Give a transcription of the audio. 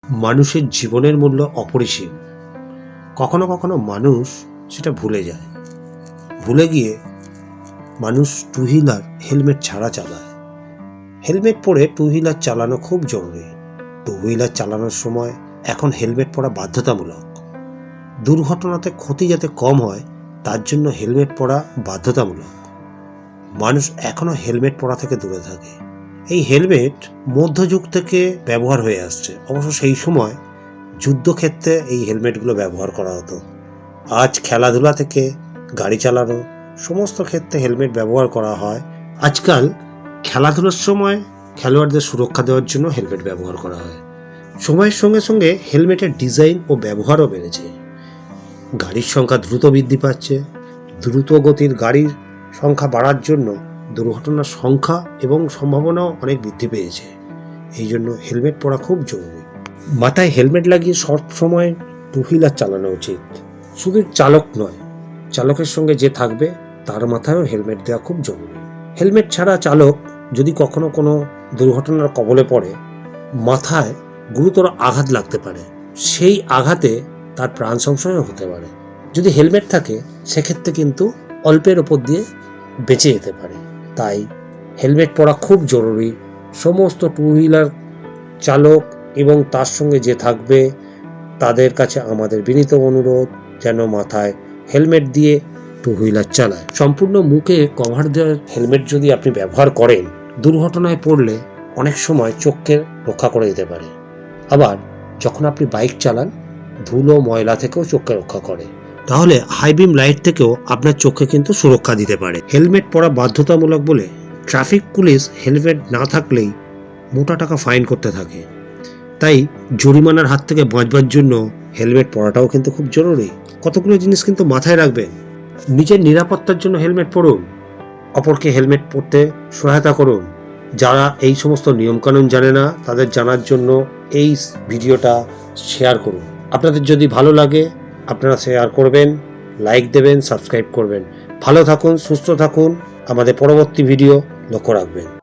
মানুষের জীবনের মূল্য অপরিসীম। কখনো কখনো মানুষ সেটা ভুলে যায়। ভুলে গিয়ে মানুষ টু হুইলার হেলমেট ছাড়া চালায়। হেলমেট পরে টু হুইলার চালানো খুব জরুরি। টু হুইলার চালানোর সময় এখন হেলমেট পরা বাধ্যতামূলক। দুর্ঘটনাতে ক্ষতি যাতে কম হয় তার জন্য হেলমেট পরা বাধ্যতামূলক। মানুষ এখনো হেলমেট পরা থেকে দূরে থাকে। এই হেলমেট মধ্যযুগ থেকে ব্যবহার হয়ে আসছে। অবশ্য সেই সময় যুদ্ধক্ষেত্রে এই হেলমেটগুলো ব্যবহার করা হতো। আজ খেলাধুলা থেকে গাড়ি চালানো সমস্ত ক্ষেত্রে হেলমেট ব্যবহার করা হয়। আজকাল খেলাধুলার সময় খেলোয়াড়দের সুরক্ষা দেওয়ার জন্য হেলমেট ব্যবহার করা হয়। সময়ের সঙ্গে সঙ্গে হেলমেটের ডিজাইন ও ব্যবহারও বেড়েছে। গাড়ির সংখ্যা দ্রুত বৃদ্ধি পাচ্ছে। দ্রুত গতির গাড়ির সংখ্যা বাড়ার জন্য দুর্ঘটনার সংখ্যা এবং সম্ভাবনাও অনেক বৃদ্ধি পেয়েছে। এই জন্য হেলমেট পরা খুব জরুরি। মাথায় হেলমেট লাগিয়ে সব সময় টু হুইলার চালানো উচিত। শুধু চালক নয়, চালকের সঙ্গে যে থাকবে তার মাথায়ও হেলমেট দেওয়া খুব জরুরি। হেলমেট ছাড়া চালক যদি কখনো কোনো দুর্ঘটনার কবলে পড়ে, মাথায় গুরুতর আঘাত লাগতে পারে। সেই আঘাতে তার প্রাণ সংশয় হতে পারে। যদি হেলমেট থাকে সেক্ষেত্রে কিন্তু অল্পের ওপর দিয়ে বেঁচে যেতে পারে। তাই হেলমেট পরা খুব জরুরি। সমস্ত টু হুইলার চালক এবং তার সঙ্গে যে থাকবে তাদের কাছে আমাদের বিনীত অনুরোধ যেন মাথায় হেলমেট দিয়ে টু হুইলার চালায়। সম্পূর্ণ মুখে কভার দেওয়ার হেলমেট যদি আপনি ব্যবহার করেন, দুর্ঘটনায় পড়লে অনেক সময় চোখকে রক্ষা করে দিতে পারে। আবার যখন আপনি বাইক চালান, ধুলো ময়লা থেকেও চোখকে রক্ষা করে। তাহলে হাই বিম লাইট থেকেও আপনার চোখে কিন্তু সুরক্ষা দিতে পারে। হেলমেট পরা বাধ্যতামূলক বলে ট্রাফিক পুলিশ হেলমেট না থাকলেই মোটা টাকা ফাইন করতে থাকে। তাই জরিমানার হাত থেকে বাঁচবার জন্য হেলমেট পরাটাও কিন্তু খুব জরুরি। কতগুলো জিনিস কিন্তু মাথায় রাখবেন। নিজের নিরাপত্তার জন্য হেলমেট পরুন, অপরকে হেলমেট পরতে সহায়তা করুন। যারা এই সমস্ত নিয়মকানুন জানে না তাদের জানার জন্য এই ভিডিওটা শেয়ার করুন। আপনাদের যদি ভালো লাগে আপনারা শেয়ার করবেন, লাইক দেবেন, সাবস্ক্রাইব করবেন। ভালো থাকুন, সুস্থ থাকুন। আমাদের পরবর্তী ভিডিও লক্ষ্য রাখবেন।